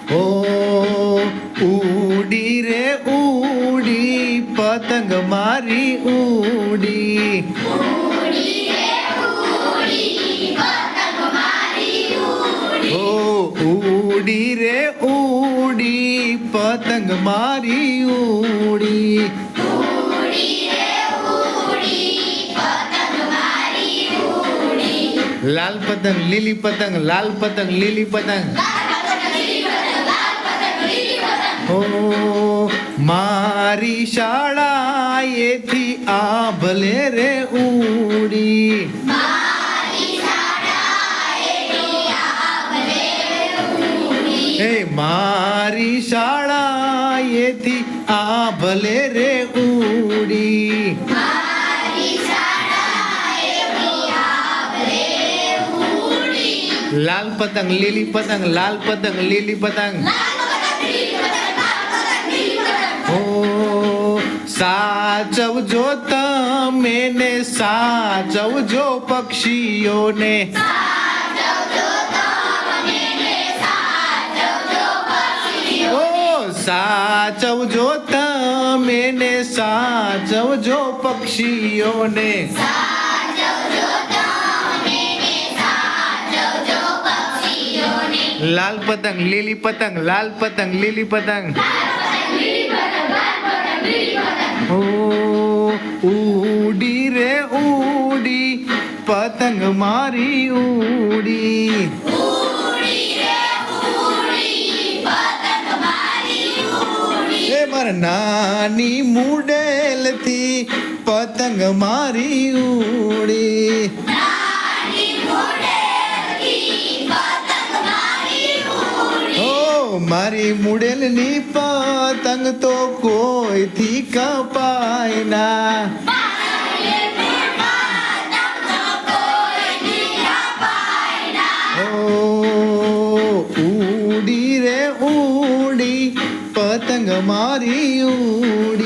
ઓ ઉડી રે ઉડી પતંગ મારી ઉડી ઓ ઉડી રે ઉડી પતંગ મારી ઉડી લાલ પતંગ લીલી પતંગ લાલ પતંગ લીલી પતંગ ઓ મારી શાળાએથી આભલે રે ઉડી હે મારી શાળાએથી આભલે રે ઉડી લાલ પતંગ લીલી પતંગ લાલ પતંગ લીલી પતંગ ઓ સાચવજો તમે ને સાચવજો પક્ષીઓને ઓ સાચવજો તમે ને સાચવજો પક્ષીઓને લાલ પતંગ લીલી પતંગ લાલ પતંગ લીલી પતંગ ઓ ઉડી રે ઉડી પતંગ મારી ઉડી એ મારા નાની મુડેલથી પતંગ મારી ઉડી મારી મુડેલની પતંગ તો કોઈથી કપાય ના ઓ ઉડી રે ઉડી પતંગ મારી ઉડી